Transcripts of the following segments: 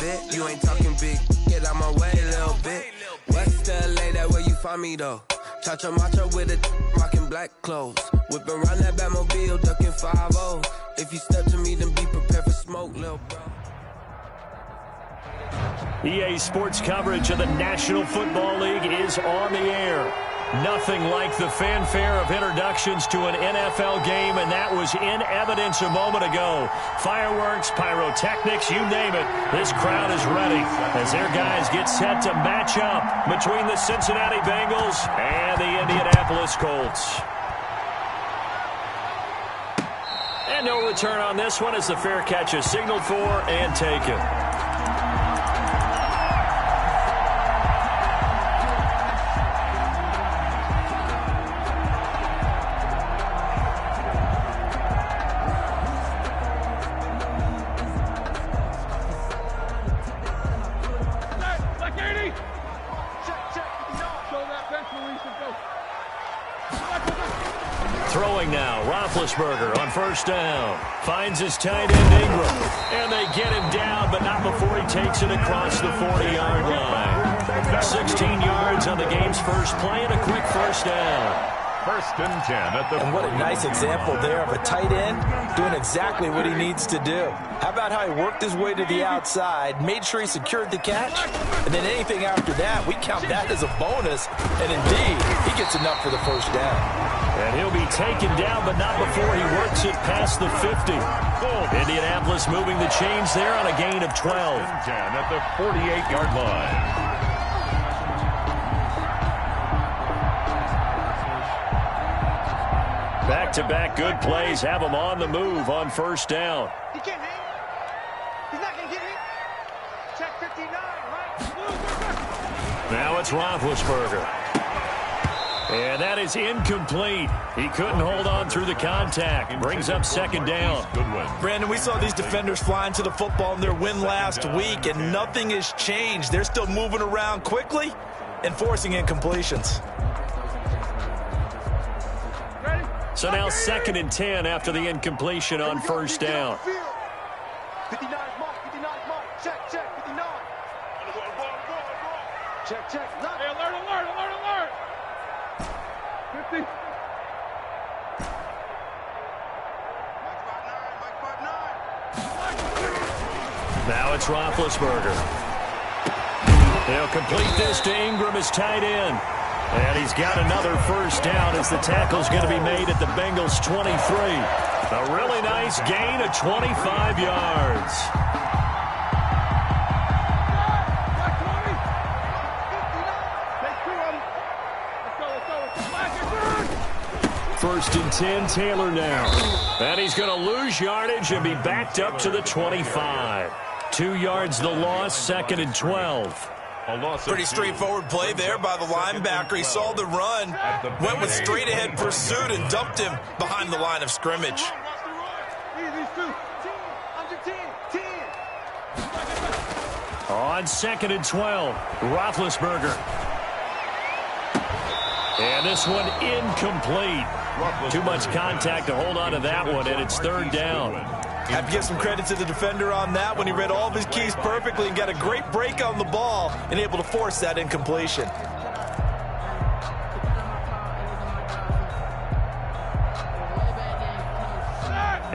bit. You ain't talking big. Get out my way a little bit. West LA, that where you find me though. Chacha macha with a rockin' black clothes. Whipping around that Batmobile, ducking 5-0. If you step to me, then be prepared for smoke, little bro. EA Sports coverage of the National Football League is on the air. Nothing like the fanfare of introductions to an NFL game, and that was in evidence a moment ago. Fireworks, pyrotechnics, you name it. This crowd is ready as their guys get set to match up between the Cincinnati Bengals and the Indianapolis Colts. And no return on this one as the fair catch is signaled for and taken. Throwing now, Roethlisberger on first down. Finds his tight end Ingram. And they get him down, but not before he takes it across the 40-yard line. 16 yards on the game's first play and a quick first down. First and 10 at the. And what a nice example there of a tight end doing exactly what he needs to do. How about how he worked his way to the outside, made sure he secured the catch, and then anything after that, we count that as a bonus. And indeed, he gets enough for the first down. And he'll be taken down, but not before he works it past the 50. Indianapolis moving the chains there on a gain of 12. 10 at the 48-yard line. Back-to-back good plays have him on the move on first down. He can't hang. He's not going to get hit. Check 59, right? Now it's Roethlisberger. And that is incomplete. He couldn't hold on through the contact. Brings up second down. Good win. Brandon, we saw these defenders flying to the football in their win last week, and nothing has changed. They're still moving around quickly and forcing incompletions. So now 2nd and 10 after the incompletion on first down. 59 mark, 59 mark. Check, 59. Check. Hey, alert. 50. Now it's Roethlisberger. They'll complete this to Ingram as tight end. And he's got another first down as the tackle's going to be made at the Bengals' 23. A really nice gain of 25 yards. First and 10, Taylor now. And he's going to lose yardage and be backed up to the 25. 2 yards the loss, 2nd and 12. Pretty straightforward play there by the linebacker. He saw the run, went with straight-ahead pursuit, and dumped him behind the line of scrimmage. On 2nd and 12, Roethlisberger. And this one incomplete. Too much contact to hold on to that one, and it's 3rd down. Have to give some credit to the defender on that when he read all of his keys perfectly and got a great break on the ball and able to force that incompletion.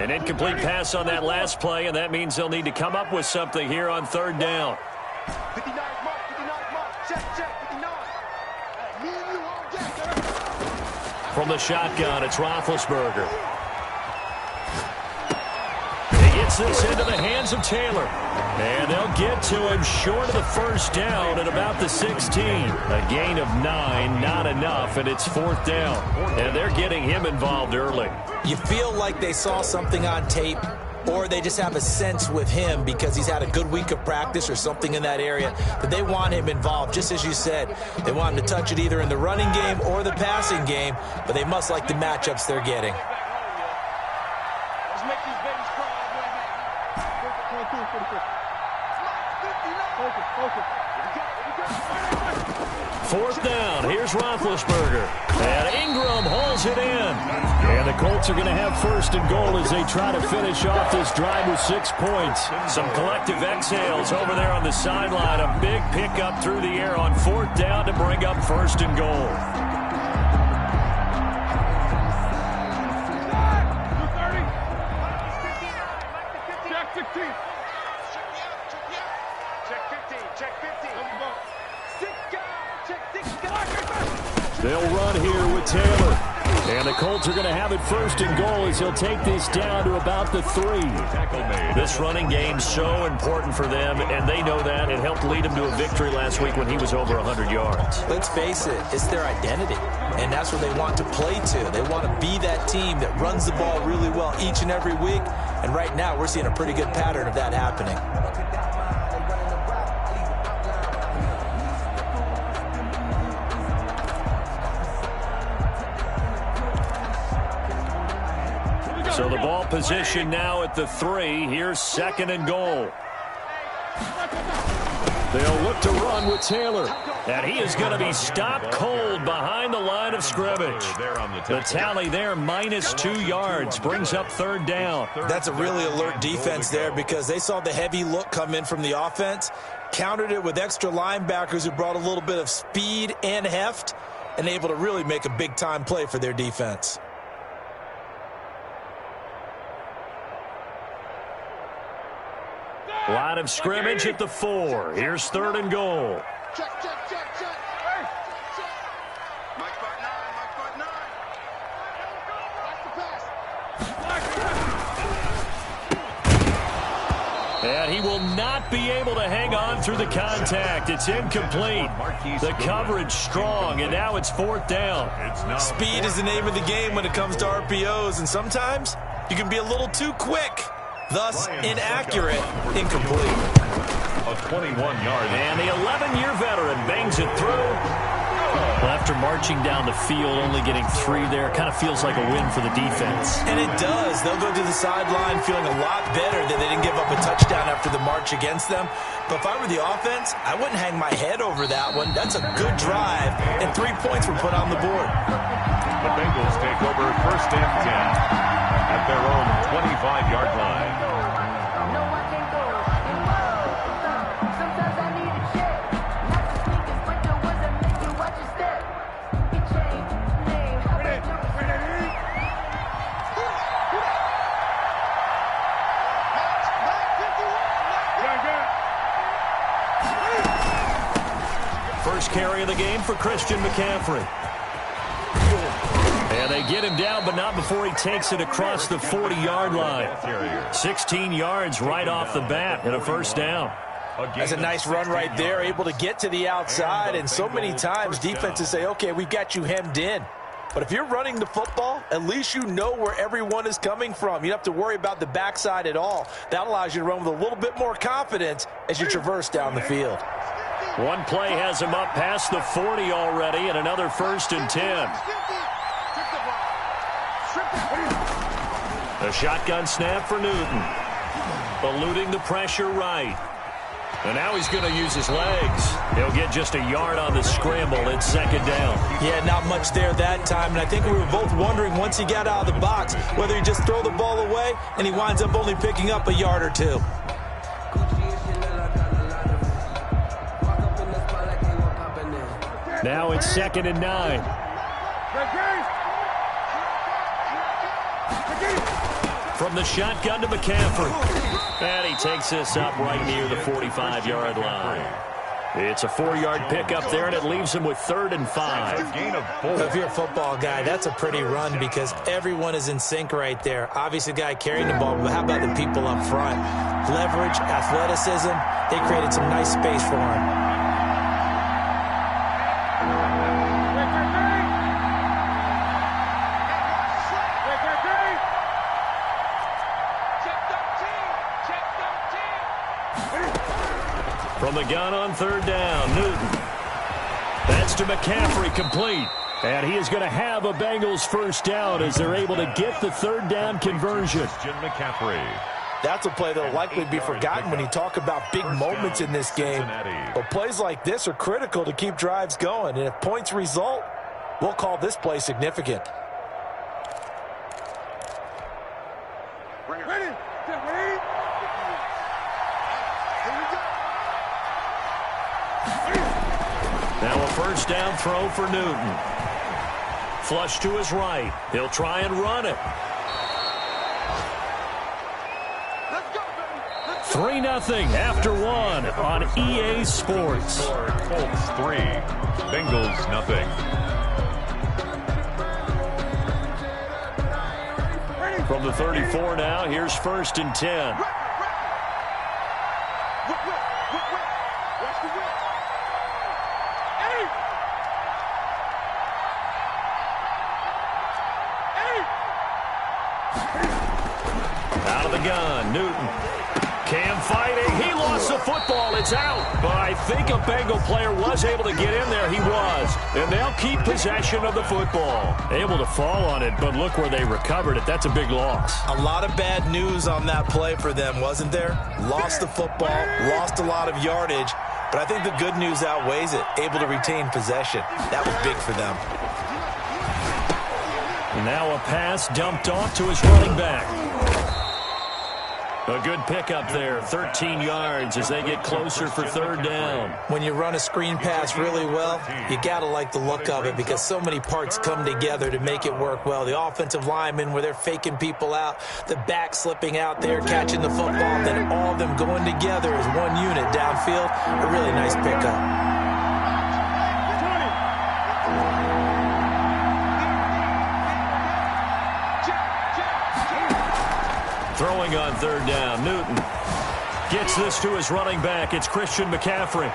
An incomplete pass on that last play, and that means they'll need to come up with something here on 3rd down. 59 mark. Check, 59. From the shotgun, it's Roethlisberger. He gets this into the hands of Taylor. And they'll get to him short of the first down at about the 16. A gain of 9, not enough, and it's 4th down. And they're getting him involved early. You feel like they saw something on tape, or they just have a sense with him because he's had a good week of practice or something in that area that they want him involved. Just as you said, they want him to touch it either in the running game or the passing game, but they must like the matchups they're getting. Let's make these babies cry right now. 22, 44. Focus. Fourth down. Here's Roethlisberger. And Ingram hauls it in. And the Colts are going to have first and goal as they try to finish off this drive with 6 points. Some collective exhales over there on the sideline. A big pickup through the air on fourth down to bring up first and goal. They'll run here with Taylor. And the Colts are going to have it first and goal as he'll take this down to about the 3. This running game's so important for them, and they know that. It helped lead them to a victory last week when he was over 100 yards. Let's face it, it's their identity, and that's what they want to play to. They want to be that team that runs the ball really well each and every week, and right now we're seeing a pretty good pattern of that happening. So the ball position now at the 3. Here's second and goal. They'll look to run with Taylor. And he is going to be stopped cold behind the line of scrimmage. The tally there, -2 yards, brings up third down. That's a really alert defense there because they saw the heavy look come in from the offense, countered it with extra linebackers who brought a little bit of speed and heft, and able to really make a big-time play for their defense. Line of scrimmage at the 4. Here's third and goal. Check. Hey. Mike Bart 9. Watch the pass. And he will not be able to hang on through the contact. It's incomplete. The coverage strong, and now it's fourth down. Speed is the name of the game when it comes to RPOs, and sometimes you can be a little too quick. Thus, inaccurate, incomplete. A 21-yard. And the 11-year veteran bangs it through. Well, after marching down the field, only getting 3 there, kind of feels like a win for the defense. And it does. They'll go to the sideline feeling a lot better that they didn't give up a touchdown after the march against them. But if I were the offense, I wouldn't hang my head over that one. That's a good drive, and 3 points were put on the board. The Bengals take over first and 10 at their own 25-yard line. First carry of the game for Christian McCaffrey. And they get him down, but not before he takes it across the 40-yard line. 16 yards right off the bat and a first down. That's a nice run right there, able to get to the outside, and so many times defenses say, okay, we've got you hemmed in. But if you're running the football, at least you know where everyone is coming from. You don't have to worry about the backside at all. That allows you to run with a little bit more confidence as you traverse down the field. One play has him up past the 40 already, and another first and 10. A shotgun snap for Newton. Eluding the pressure right. And now he's going to use his legs. He'll get just a yard on the scramble. It's second down. Yeah, not much there that time. And I think we were both wondering once he got out of the box whether he just throw the ball away and he winds up only picking up a yard or 2. Now it's second and 9. From the shotgun to McCaffrey. And he takes this up right near the 45-yard line. It's a 4-yard pickup there, and it leaves him with third and 5. If you're a football guy, that's a pretty run because everyone is in sync right there. Obviously, the guy carrying the ball, but how about the people up front? Leverage, athleticism, they created some nice space for him. From the gun on third down, Newton. That's to McCaffrey, complete. And he is going to have a Bengals first down as they're able to get the third down conversion. Christian McCaffrey. That's a play that will likely be forgotten when you talk about big moments in this game. But plays like this are critical to keep drives going. And if points result, we'll call this play significant. Now a first down throw for Newton. Flush to his right. He'll try and run it. 3-0 after one on EA Sports. Colts 3, Bengals 0. From the 34 now, here's 1st and 10. Out of the gun, Newton. Cam fighting. He lost the football. It's out. But I think a Bengal player was able to get in there. He was. And they'll keep possession of the football. Able to fall on it, but look where they recovered it. That's a big loss. A lot of bad news on that play for them, wasn't there? Lost the football, lost a lot of yardage. But I think the good news outweighs it. Able to retain possession. That was big for them. And now a pass dumped off to his running back. A good pickup there, 13 yards as they get closer for 3rd down. When you run a screen pass really well, you got to like the look of it because so many parts come together to make it work well. The offensive linemen where they're faking people out, the back slipping out there, catching the football, then all of them going together as one unit downfield. A really nice pickup. Throwing on 3rd down, Newton gets this to his running back. It's Christian McCaffrey.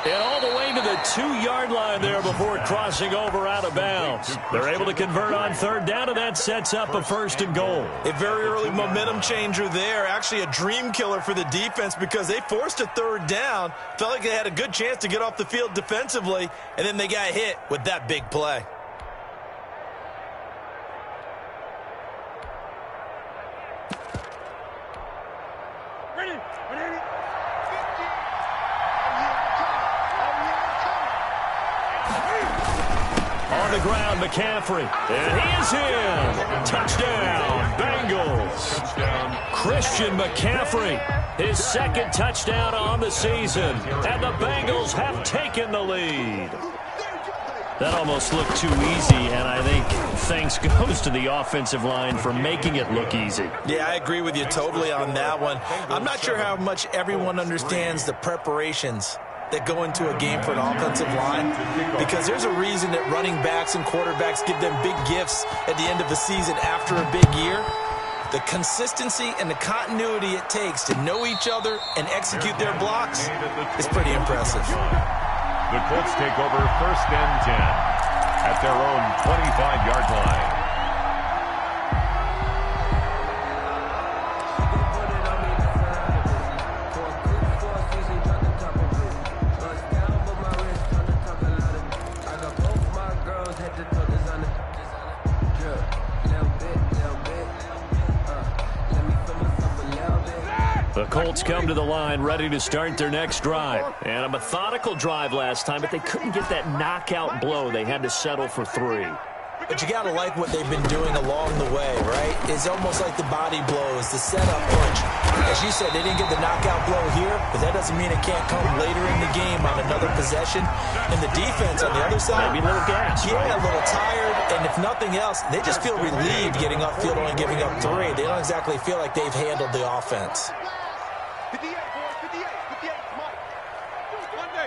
And all the way to the 2-yard line there before crossing over out of bounds. They're able to convert on 3rd down, and that sets up a 1st and goal. A very early momentum changer there. Actually a dream killer for the defense because they forced a 3rd down. Felt like they had a good chance to get off the field defensively, and then they got hit with that big play. On the ground, McCaffrey. And he is in. Touchdown, Bengals. Christian McCaffrey, his 2nd touchdown on the season. And the Bengals have taken the lead. That almost looked too easy, and I think thanks goes to the offensive line for making it look easy. Yeah, I agree with you totally on that one. I'm not sure how much everyone understands the preparations that go into a game for an offensive line because there's a reason that running backs and quarterbacks give them big gifts at the end of the season after a big year. The consistency and the continuity it takes to know each other and execute their blocks is pretty impressive. The Colts take over 1st and 10 at their own 25-yard line. The Colts come to the line ready to start their next drive. And a methodical drive last time, but they couldn't get that knockout blow. They had to settle for 3. But you got to like what they've been doing along the way, right? It's almost like the body blows, the setup punch. As you said, they didn't get the knockout blow here, but that doesn't mean it can't come later in the game on another possession. And the defense on the other side, maybe a little gas. Yeah, a little tired. And if nothing else, they just feel relieved getting upfield only giving up 3. They don't exactly feel like they've handled the offense. 58, boys, 58, 58, Mike. One day.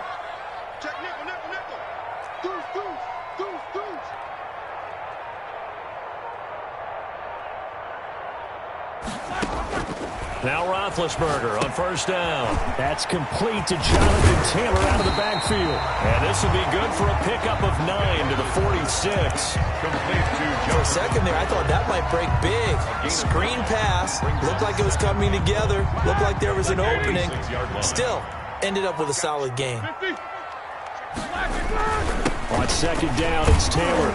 Check nickel, nickel, nickel. Deuce, deuce, deuce, deuce. Now Roethlisberger on 1st down. That's complete to Jonathan Taylor out of the backfield. And this will be good for a pickup of 9 to the 46. For a second there, I thought that might break big. Screen pass. Looked like it was coming together. Looked like there was an opening. Still, ended up with a solid game. On 2nd down, it's Taylor.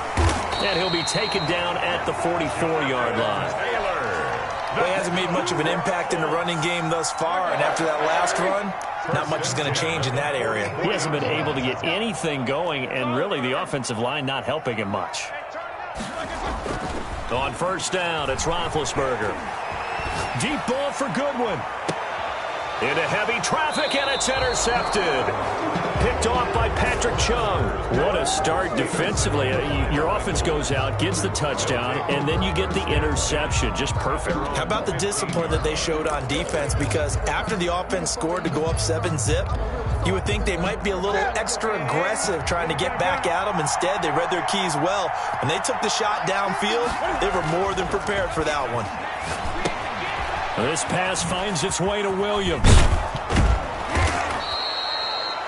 And he'll be taken down at the 44-yard line. Well, he hasn't made much of an impact in the running game thus far, and after that last run, not much is going to change in that area. He hasn't been able to get anything going, and really the offensive line not helping him much. On first down, it's Roethlisberger. Deep ball for Goodwin. Into heavy traffic, and it's intercepted. Picked off by Patrick Chung. What a start defensively. Your offense goes out, gets the touchdown, and then you get the interception. Just perfect. How about the discipline that they showed on defense? Because after the offense scored to go up 7-zip, you would think they might be a little extra aggressive trying to get back at them. Instead, they read their keys well. When they took the shot downfield, they were more than prepared for that one. This pass finds its way to Williams.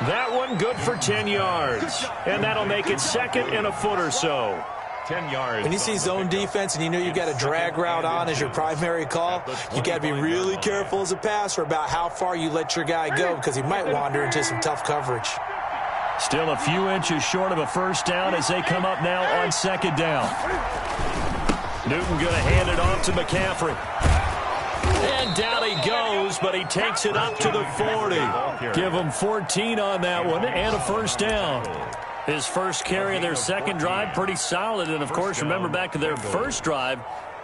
That one good for 10 yards. And that'll make it second and a foot or so. 10 yards. When you see zone defense and you know you've got a drag route on as your primary call, you've got to be really careful as a passer about how far you let your guy go because he might wander into some tough coverage. Still a few inches short of a first down as they come up now on second down. Newton going to hand it off to McCaffrey. And down he goes, but he takes it up to the 40. Give him 14 on that one and a first down. His first carry of their second drive, pretty solid. And, of course, remember back to their first drive,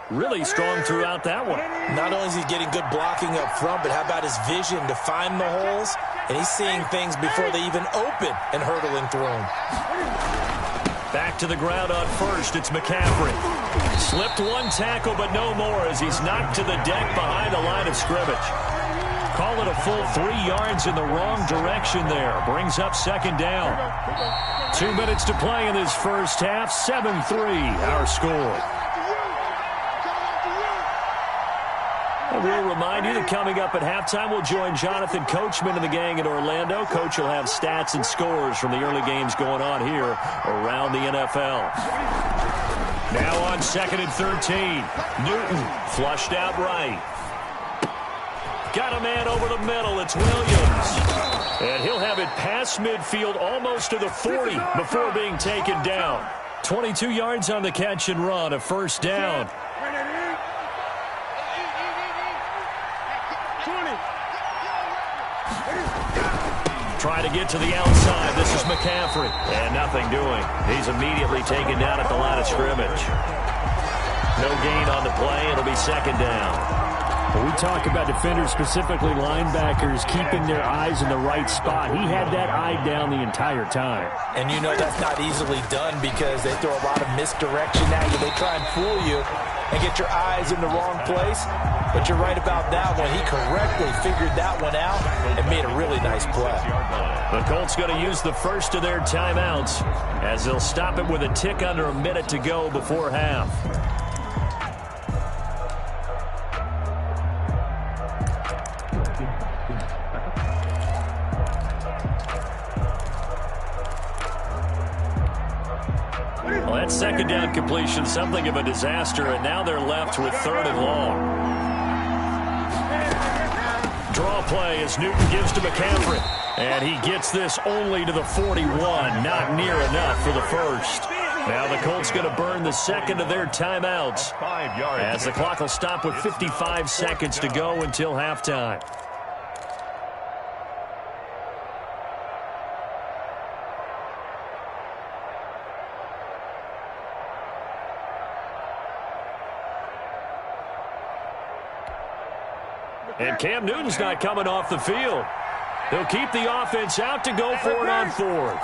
really strong throughout that one. Not only is he getting good blocking up front, but how about his vision to find the holes? And he's seeing things before they even open and hurdling through them. Back to the ground on first, it's McCaffrey. Slipped one tackle, but no more as he's knocked to the deck behind the line of scrimmage. Call it a full 3 yards in the wrong direction there. Brings up second down. 2 minutes to play in this first half. 7-3, our score. We'll remind you that coming up at halftime, we'll join Jonathan Coachman and the gang in Orlando. Coach will have stats and scores from the early games going on here around the NFL. Now on second and 13. Newton flushed out right. Got a man over the middle. It's Williams. And he'll have it past midfield almost to the 40 before being taken down. 22 yards on the catch and run, a first down. Trying to get to the outside. This is McCaffrey. And nothing doing. He's immediately taken down at the line of scrimmage. No gain on the play. It'll be second down. When we talk about defenders, specifically linebackers, keeping their eyes in the right spot, he had that eye down the entire time. And you know that's not easily done because they throw a lot of misdirection at you. They try and fool you and get your eyes in the wrong place. But you're right about that one. He correctly figured that one out and made a really nice play. The Colts going to use the first of their timeouts as they'll stop it with a tick under a minute to go before half. Well, that second down completion, something of a disaster, and now they're left with third and long. Draw play as Newton gives to McCaffrey. And he gets this only to the 41. Not near enough for the first. Now the Colts going to burn the second of their timeouts as the clock will stop with 55 seconds to go until halftime. And Cam Newton's not coming off the field. They'll keep the offense out to go for it on fourth.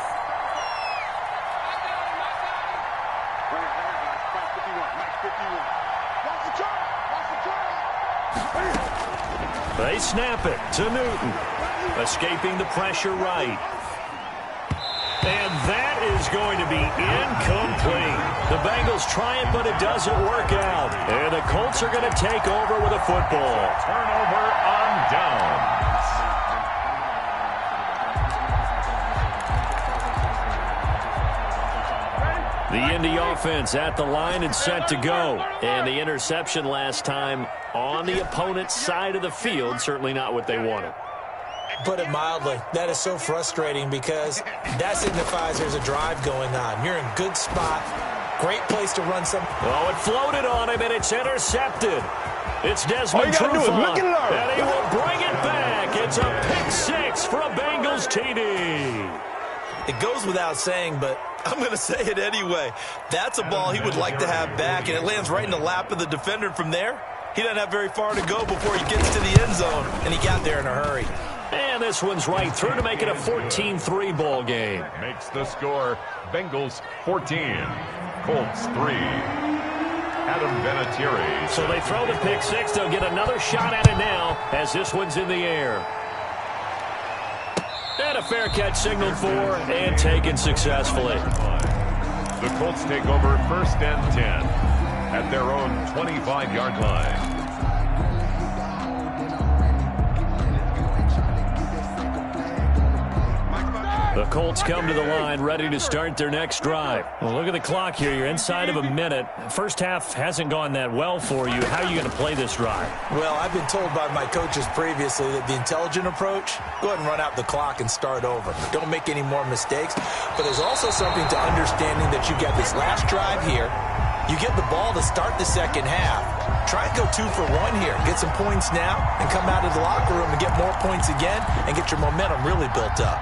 They snap it to Newton. Escaping the pressure right. And that is going to be incomplete. The Bengals try it, but it doesn't work out. And the Colts are going to take over with a football. Turnover on downs. The Indy offense at the line and set to go. And the interception last time on the opponent's side of the field. Certainly not what they wanted. Put it mildly, that is so frustrating because that signifies there's a drive going on. You're in good spot. Great place to run some. Oh, it floated on him, and it's intercepted. It's Desmond Trufant, and he will bring it back. It's a pick six for a Bengals TD. It goes without saying, but I'm going to say it anyway. That's a ball he would like to have back, and it lands right in the lap of the defender from there. He doesn't have very far to go before he gets to the end zone, and he got there in a hurry. And this one's right through to make it a 14-3 ball game. Makes the score Bengals 14, Colts 3. Adam Vinatieri. So they throw the pick six. They'll get another shot at it now as this one's in the air. And a fair catch signaled for and taken successfully. The Colts take over 1st and 10 at their own 25-yard line. The Colts come to the line ready to start their next drive. Well, look at the clock here. You're inside of a minute. First half hasn't gone that well for you. How are you going to play this drive? Well, I've been told by my coaches previously that the intelligent approach, go ahead and run out the clock and start over. Don't make any more mistakes. But there's also something to understanding that you get this last drive here. You get the ball to start the second half. Try and go 2 for 1 here. Get some points now and come out of the locker room and get more points again and get your momentum really built up.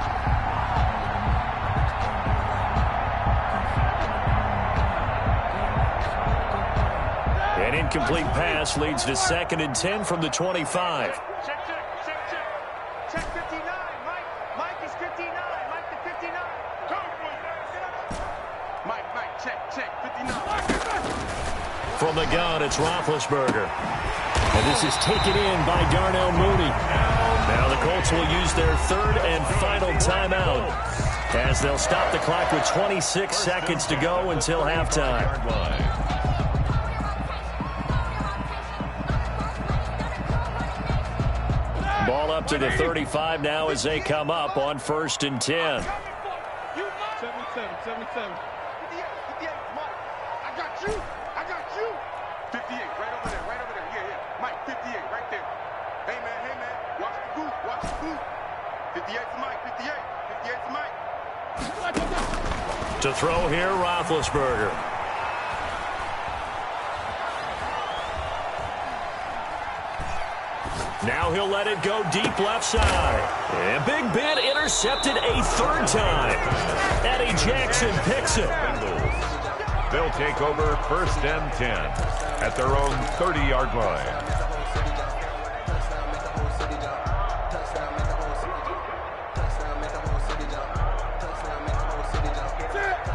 An incomplete pass leads to 2nd and 10 from the 25. Check 59. Mike is 59. Mike the 59. Mike, check 59. From the gun, it's Roethlisberger. And this is taken in by Darnell Mooney. Now the Colts will use their 3rd and final timeout as they'll stop the clock with 26 seconds to go until halftime. Ball up to the 35 now as they come up on 1st and 10. 77. 58, Mike. I got you. 58, right over there. Yeah. Mike, 58, right there. Hey, man. Watch the boot. 58's Mike, 58. 58's Mike. To throw here, Roethlisberger. Now he'll let it go deep left side. And Big Ben intercepted a 3rd time. Eddie Jackson picks it. They'll take over 1st and 10 at their own 30-yard line.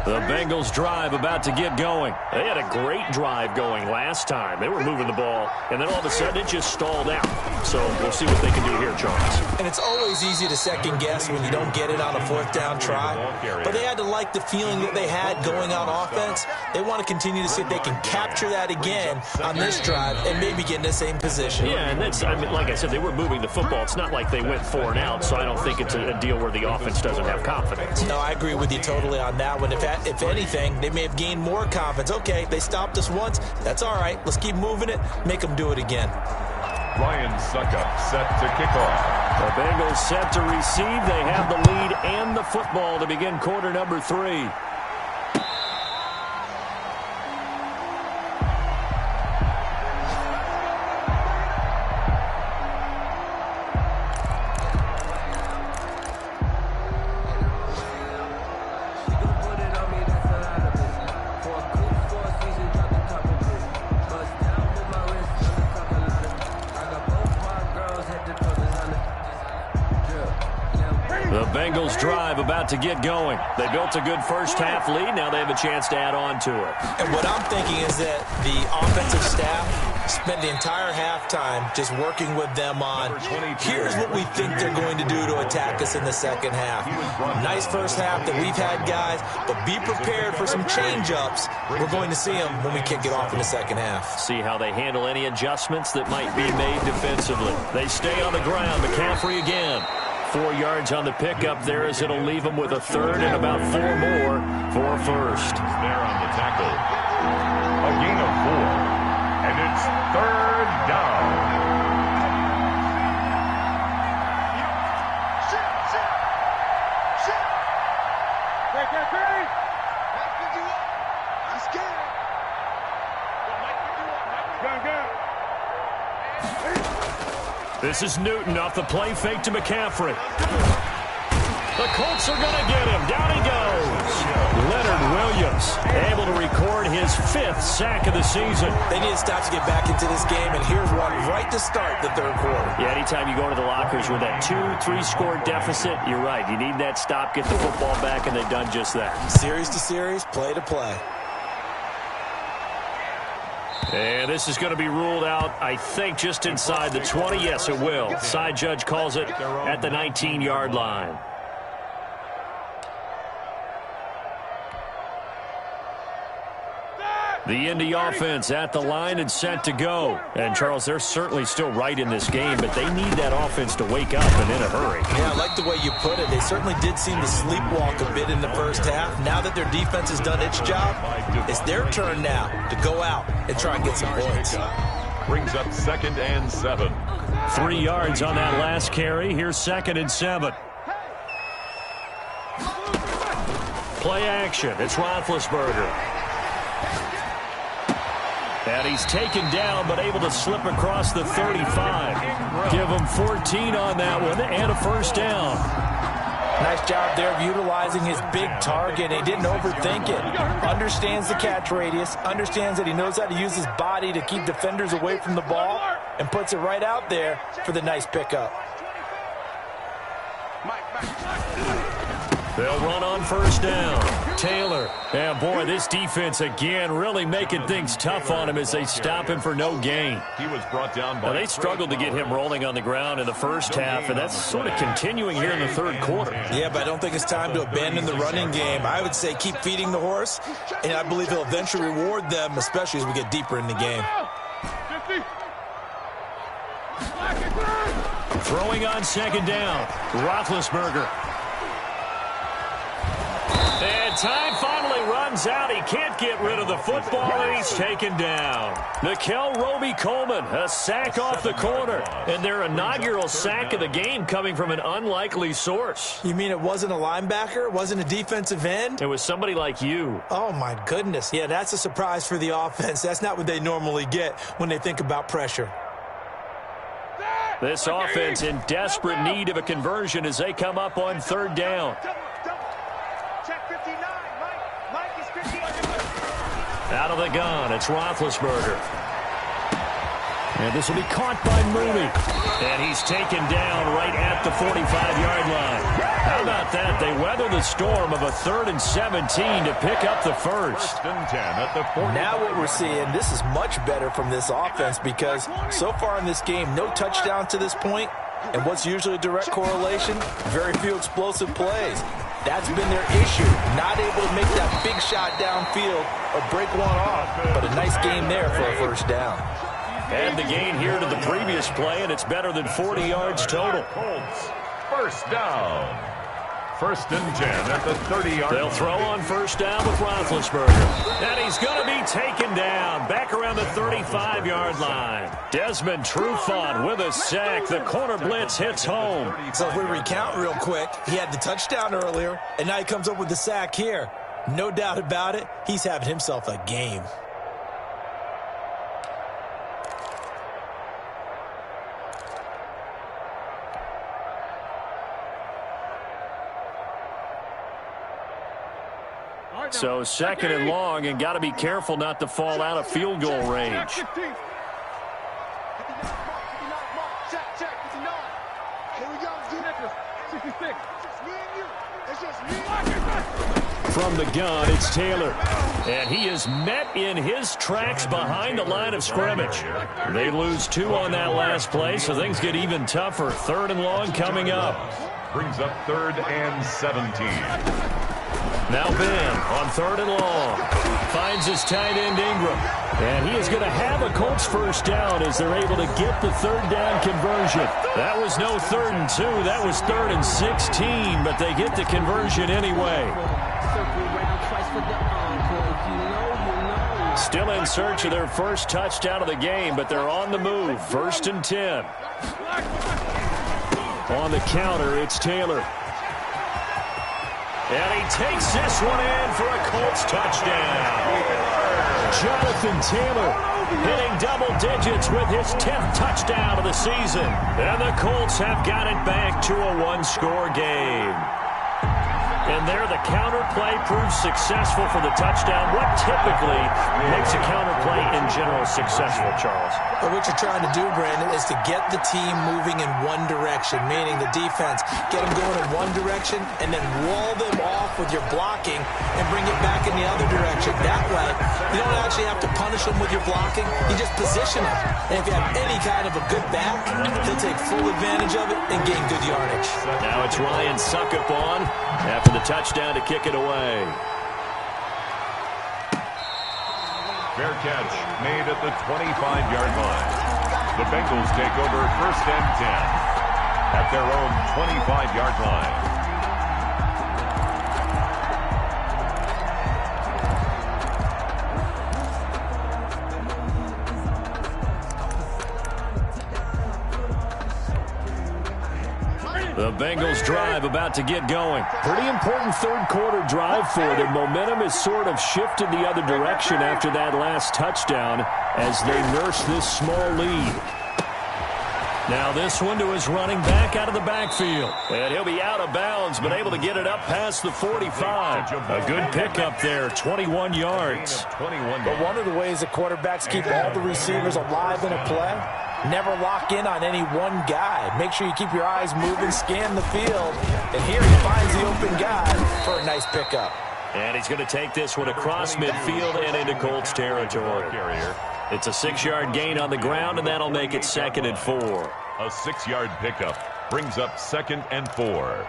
The Bengals drive about to get going. They had a great drive going last time. They were moving the ball, and then all of a sudden it just stalled out. So we'll see what they can do here, Charles. And it's always easy to second guess when you don't get it on a 4th down try. But they had to like the feeling that they had going on offense. They want to continue to see if they can capture that again on this drive and maybe get in the same position. Yeah, and that's, like I said, they were moving the football. It's not like they went 4 and out, so I don't think it's a deal where the offense doesn't have confidence. No, I agree with you totally on that one. If anything, they may have gained more confidence. Okay, they stopped us once. That's all right. Let's keep moving it. Make them do it again. Ryan Suckup set to kick off. The Bengals set to receive. They have the lead and the football to begin quarter number 3. Bengals drive about to get going. They built a good first half lead. Now they have a chance to add on to it. And what I'm thinking is that the offensive staff spent the entire halftime just working with them on, here's what we think they're going to do to attack us in the second half. Nice first half that we've had, guys, but be prepared for some change-ups. We're going to see them when we kick it off in the second half. See how they handle any adjustments that might be made defensively. They stay on the ground. McCaffrey again. 4 yards on the pickup there as it'll leave them with a 3rd and about 4 more for a first. There on the tackle. A gain of 4. And it's 3rd down. Hey. Mike picked you up. I'm scared. Mike picked you up. Go. This is Newton off the play fake to McCaffrey. The Colts are going to get him. Down he goes. Leonard Williams able to record his 5th sack of the season. They need to stop to get back into this game, and here's one right to start the third quarter. Yeah, anytime you go to the lockers with that 2-3 score deficit, you're right. You need that stop, get the football back, and they've done just that. Series to series, play to play. And this is going to be ruled out, I think, just inside the 20. Yes, it will. Side judge calls it at the 19-yard line. The Indy offense at the line and set to go. And, Charles, they're certainly still right in this game, but they need that offense to wake up and in a hurry. Yeah, I like the way you put it. They certainly did seem to sleepwalk a bit in the first half. Now that their defense has done its job, it's their turn now to go out and try and get some points. Brings up 2nd and 7. 3 yards on that last carry. Here's 2nd and 7. Play action. It's Roethlisberger. And he's taken down, but able to slip across the 35. Give him 14 on that one and a first down. Nice job there of utilizing his big target. He didn't overthink it. Understands the catch radius. Understands that he knows how to use his body to keep defenders away from the ball. And puts it right out there for the nice pickup. They'll run on first down. Taylor. And, boy, this defense again really making things tough on him as they stop him for no gain. He was brought down by... Now, they struggled to get him rolling on the ground in the first half, and that's sort of continuing here in the third quarter. Yeah, but I don't think it's time to abandon the running game. I would say keep feeding the horse, and I believe he'll eventually reward them, especially as we get deeper in the game. Throwing on 2nd down. Roethlisberger. And time finally runs out. He can't get rid of the football, and he's taken down. Nickel Roby-Coleman, a sack off the corner. And their inaugural sack of the game coming from an unlikely source. You mean it wasn't a linebacker? It wasn't a defensive end? It was somebody like you. Oh, my goodness. Yeah, that's a surprise for the offense. That's not what they normally get when they think about pressure. This offense in desperate need of a conversion as they come up on 3rd down. Out of the gun, it's Roethlisberger. And this will be caught by Mooney. And he's taken down right at the 45-yard line. How about that? They weather the storm of a 3rd and 17 to pick up the first. 1st and 10 at the 40. Now what we're seeing, this is much better from this offense because so far in this game, no touchdown to this point. And what's usually a direct correlation? Very few explosive plays. That's been their issue. Not able to make that big shot downfield or break one off. But a nice game there for a first down. And the gain here to the previous play, and it's better than 40 yards total. Colts, first down. 1st and 10 at the 30-yard line. They'll throw on first down with Roethlisberger. And he's going to be taken down back around the 35-yard line. Desmond Trufant with a sack. The corner blitz hits home. So if we recount real quick, he had the touchdown earlier, and now he comes up with the sack here. No doubt about it, he's having himself a game. So 2nd and long, and got to be careful not to fall out of field goal range. From the gun, it's Taylor. And he is met in his tracks behind the line of scrimmage. They lose 2 on that last play, so things get even tougher. 3rd and long coming up. Brings up 3rd and 17. Now Ben on 3rd and long. Finds his tight end Ingram. And he is going to have a Colts first down as they're able to get the 3rd down conversion. That was no 3rd and 2. That was 3rd and 16. But they get the conversion anyway. Still in search of their first touchdown of the game, but they're on the move. 1st and 10. On the counter, it's Taylor. And he takes this one in for a Colts touchdown. Jonathan Taylor hitting double digits with his 10th touchdown of the season. And the Colts have got it back to a one-score game. And there, the counter play proves successful for the touchdown. What typically makes a counter play in general successful, Charles? But what you're trying to do, Brandon, is to get the team moving in one direction, meaning the defense, get them going in one direction, and then wall them off with your blocking and bring it back in the other direction. That way, you don't actually have to punish them with your blocking. You just position them. And if you have any kind of a good back, he'll take full advantage of it and gain good yardage. Now it's Ryan Suckup on after the touchdown to kick it away. Fair catch made at the 25-yard line. The Bengals take over 1st and 10 at their own 25-yard line. The Bengals drive about to get going. Pretty important third-quarter drive for them. Momentum has sort of shifted the other direction after that last touchdown as they nurse this small lead. Now this one to his running back out of the backfield. And he'll be out of bounds, but able to get it up past the 45. A good pickup there, 21 yards. But one of the ways the quarterbacks keep all the receivers alive in a play, never lock in on any one guy. Make sure you keep your eyes moving, scan the field, and here he finds the open guy for a nice pickup. And he's going to take this one across midfield and into Colts territory. It's a 6-yard gain on the ground, and that'll make it 2nd and 4. A 6-yard pickup brings up 2nd and 4.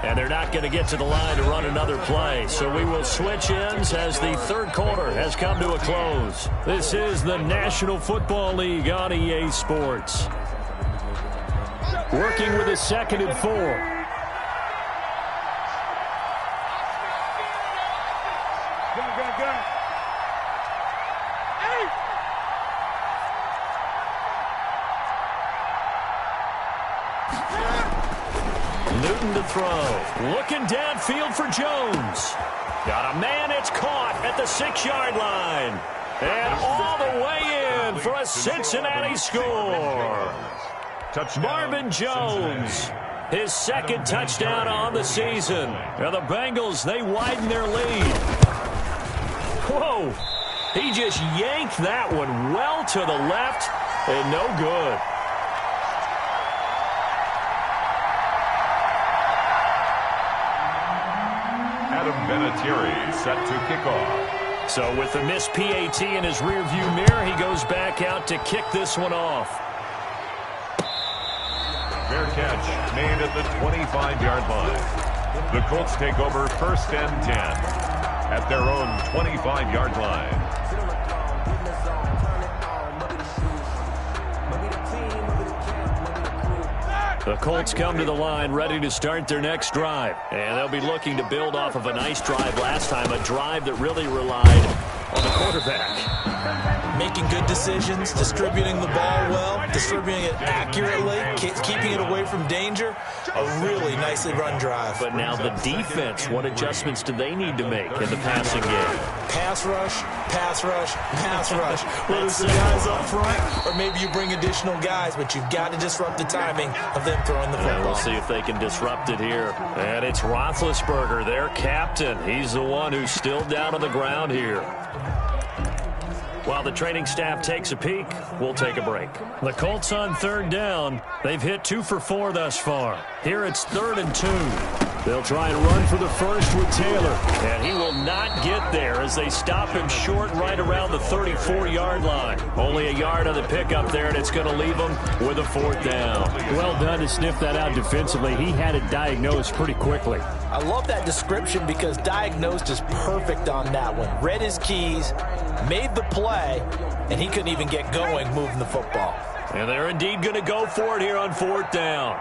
And they're not going to get to the line to run another play. So we will switch ends as the third quarter has come to a close. This is the National Football League on EA Sports. Working with a 2nd and 4. Newton to throw. Looking downfield for Jones. Got a man, it's caught at the 6-yard line. And all the way in for a Cincinnati score. Marvin Jones, his 2nd touchdown on the season. Now the Bengals, they widen their lead. Whoa, he just yanked that one well to the left and no good. Vinatieri set to kick off. So with the missed PAT in his rearview mirror, he goes back out to kick this one off. Fair catch made at the 25-yard line. The Colts take over 1st and 10 at their own 25-yard line. The Colts come to the line ready to start their next drive. And they'll be looking to build off of a nice drive last time, a drive that really relied on the quarterback. Making good decisions, distributing the ball well, distributing it accurately, keeping it away from danger. A really nicely run drive. But now the defense, what adjustments do they need to make in the passing game? Pass rush, pass rush, pass rush. Whether it's the guys up front or maybe you bring additional guys, but you've got to disrupt the timing of them throwing the football. And we'll see if they can disrupt it here. And it's Roethlisberger, their captain. He's the one who's still down on the ground here. While the training staff takes a peek, we'll take a break. The Colts on 3rd down. They've hit 2 for 4 thus far. Here it's 3rd and 2. They'll try and run for the first with Taylor. And he will not get there as they stop him short right around the 34-yard line. Only a yard on the pickup there, and it's going to leave him with a 4th down. Well done to sniff that out defensively. He had it diagnosed pretty quickly. I love that description because diagnosed is perfect on that one. Read his keys, made the play, and he couldn't even get going moving the football. And they're indeed going to go for it here on 4th down.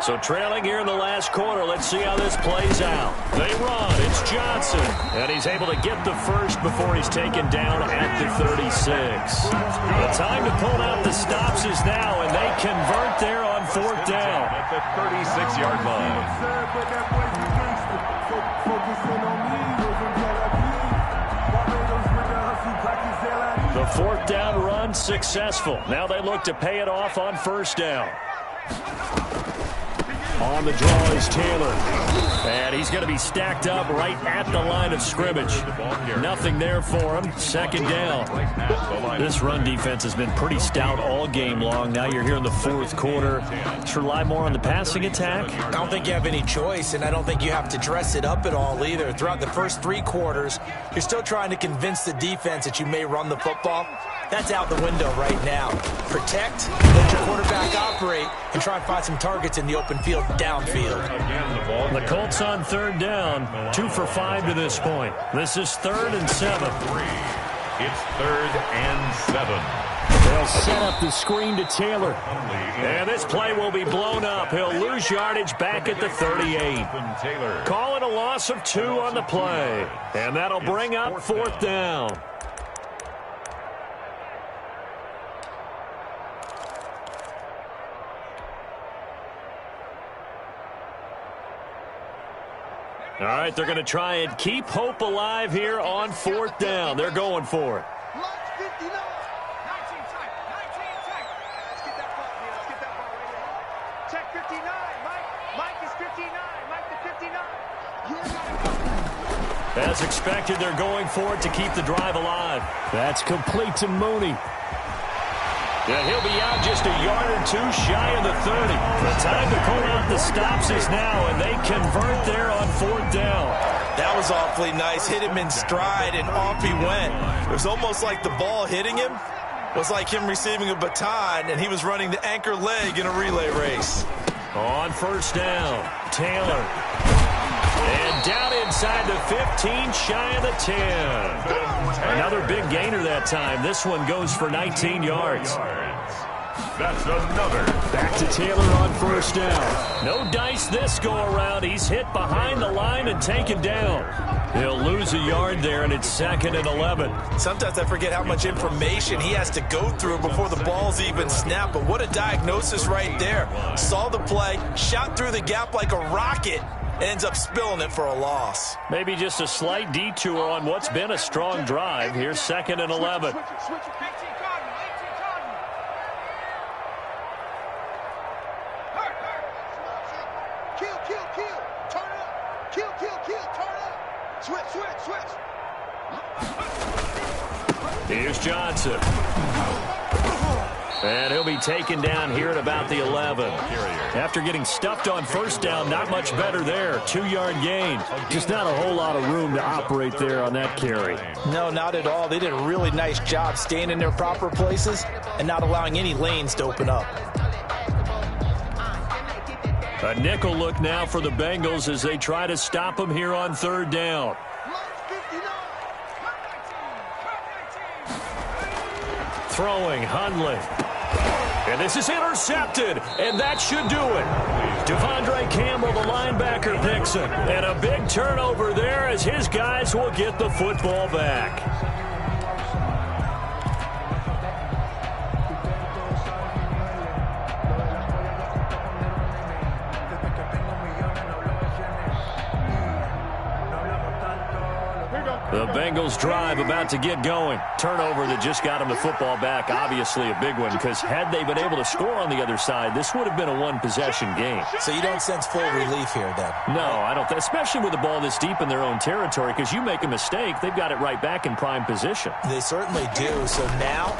So trailing here in the last quarter. Let's see how this plays out. They run. It's Johnson. And he's able to get the first before he's taken down at the 36. The time to pull out the stops is now, and they convert there on 4th down. At the 36-yard line. The 4th down run successful. Now they look to pay it off on 1st down. On the draw is Taylor. And he's going to be stacked up right at the line of scrimmage. Nothing there for him. 2nd down. This run defense has been pretty stout all game long. Now you're here in the 4th quarter. Just rely more on the passing attack. I don't think you have any choice, and I don't think you have to dress it up at all either. Throughout the first 3 quarters, you're still trying to convince the defense that you may run the football. That's out the window right now. Protect, let your quarterback operate, and try and find some targets in the open field downfield. The Colts on 3rd down, 2 for 5 to this point. This is 3rd and 7. It's 3rd and 7. They'll set up the screen to Taylor. And this play will be blown up. He'll lose yardage back at the 38. Call it a loss of 2 on the play. And that'll bring up 4th down. All right, they're going to try and keep hope alive here on 4th down. They're going for it. As expected, they're going for it to keep the drive alive. That's complete to Mooney. Yeah, he'll be out just a yard or 2 shy of the 30. The time to pull out the stops is now, and they convert there on 4th down. That was awfully nice. Hit him in stride, and off he went. It was almost like the ball hitting him was like him receiving a baton, and he was running the anchor leg in a relay race. On 1st down, Taylor. And down inside the 15, shy of the 10. Another big gainer that time. This one goes for 19 yards. That's another. Back to Taylor on 1st down. No dice this go-around. He's hit behind the line and taken down. He'll lose a yard there, and it's 2nd and 11. Sometimes I forget how much information he has to go through before the ball's even snapped. But what a diagnosis right there. Saw the play, shot through the gap like a rocket, ends up spilling it for a loss. Maybe just a slight detour on what's been a strong drive. Here's 2nd and 11. Here's Johnson. And he'll be taken down here at about the 11. After getting stuffed on 1st down, not much better there. 2-yard gain. Just not a whole lot of room to operate there on that carry. No, not at all. They did a really nice job staying in their proper places and not allowing any lanes to open up. A nickel look now for the Bengals as they try to stop him here on 3rd down. Throwing, Hundley. And this is intercepted, and that should do it. Devondre Campbell, the linebacker, picks him. And a big turnover there as his guys will get the football back. The Bengals drive about to get going. Turnover that just got them the football back. Obviously a big one, because had they been able to score on the other side, this would have been a one-possession game. So you don't sense full relief here, then? No, I don't. Especially with the ball this deep in their own territory, because you make a mistake, they've got it right back in prime position. They certainly do. So now,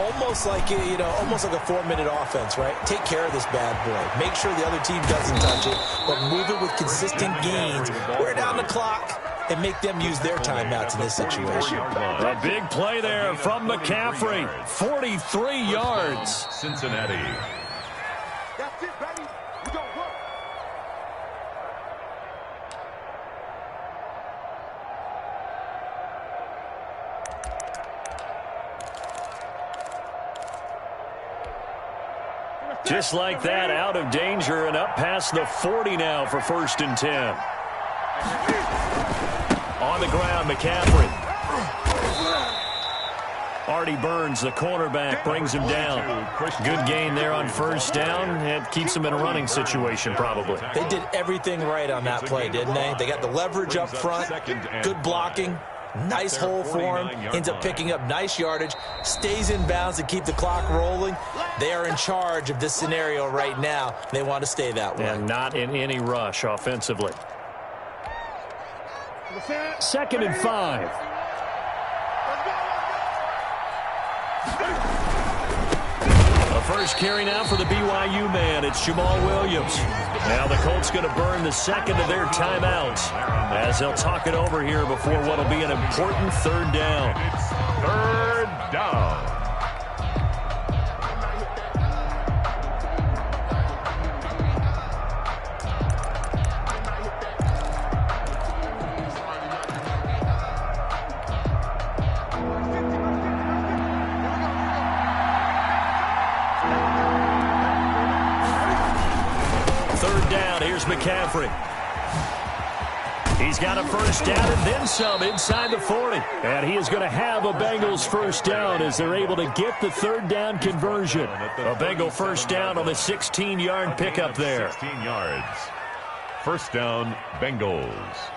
almost like a 4-minute offense, right? Take care of this bad boy. Make sure the other team doesn't touch it, but move it with consistent gains. Wear down the clock and make them use their timeouts in this situation. A big play there from McCaffrey. 43 yards. Cincinnati. That's it, baby. We gonna work. Just like that, out of danger and up past the 40 now for 1st and 10. On the ground, McCaffrey. Artie Burns, the cornerback, brings him down. Good gain there on 1st down. It keeps him in a running situation, probably. They did everything right on that play, didn't they? They got the leverage up front, good blocking, nice hole for him, ends up picking up nice yardage, stays in bounds to keep the clock rolling. They are in charge of this scenario right now. They want to stay that way. And not in any rush offensively. 2nd and 5. A first carry now for the BYU man. It's Jamal Williams. Now the Colts going to burn the second of their timeouts as they'll talk it over here before what will be an important 3rd down. 3rd down. McCaffrey. He's got a first down and then some inside the 40. And he is going to have a Bengals first down as they're able to get the 3rd down conversion. A Bengal first down on the 16-yard pickup there. 16 yards. 1st down, Bengals.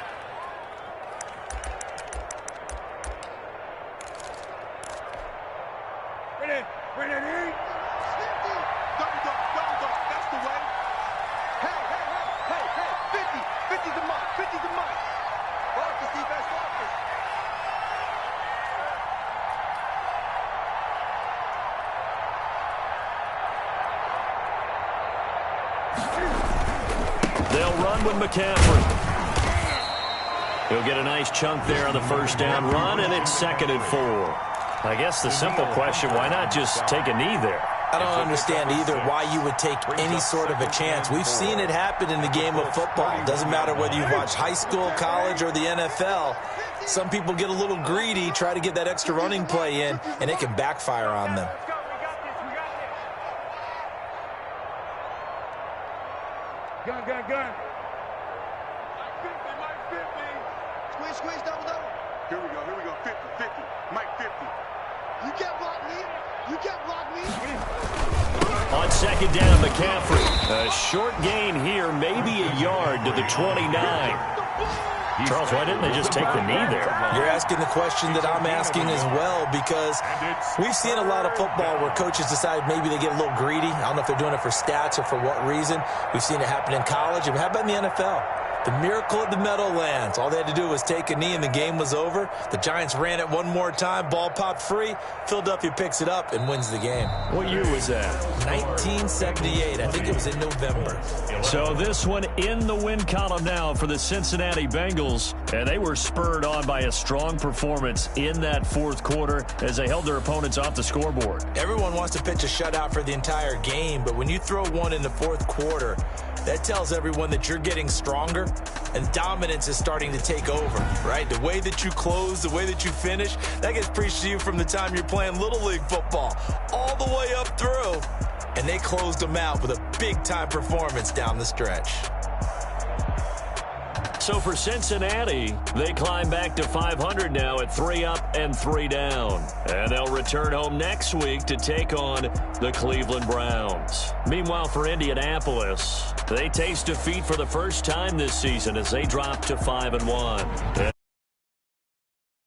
They'll run with McCaffrey. He'll get a nice chunk there on the first down run, and it's 2nd and 4. I guess the simple question, why not just take a knee there? I don't understand either why you would take any sort of a chance. We've seen it happen in the game of football. Doesn't matter whether you've watched high school, college, or the NFL. Some people get a little greedy, try to get that extra running play in, and it can backfire on them. Gun. Mike 50. Squeeze, double. Here we go. 50. Mike 50. You can't block me. On 2nd down, McCaffrey. A short gain here, maybe a yard to the 29. Charles, why didn't they just take the knee there? You're asking the question that I'm asking as well, because we've seen a lot of football where coaches decide maybe they get a little greedy. I don't know if they're doing it for stats or for what reason. We've seen it happen in college. And how about in the NFL? The miracle of the Meadowlands. All they had to do was take a knee and the game was over. The Giants ran it one more time. Ball popped free. Philadelphia picks it up and wins the game. What year was that? 1978. I think it was in November. So this one in the win column now for the Cincinnati Bengals. And they were spurred on by a strong performance in that 4th quarter as they held their opponents off the scoreboard. Everyone wants to pitch a shutout for the entire game, but when you throw one in the 4th quarter, that tells everyone that you're getting stronger and dominance is starting to take over, right? The way that you close, the way that you finish, that gets preached to you from the time you're playing Little League football all the way up through. And they closed them out with a big-time performance down the stretch. So for Cincinnati, they climb back to 500 now at 3 up and 3 down. And they'll return home next week to take on the Cleveland Browns. Meanwhile, for Indianapolis, they taste defeat for the first time this season as they drop to 5-1.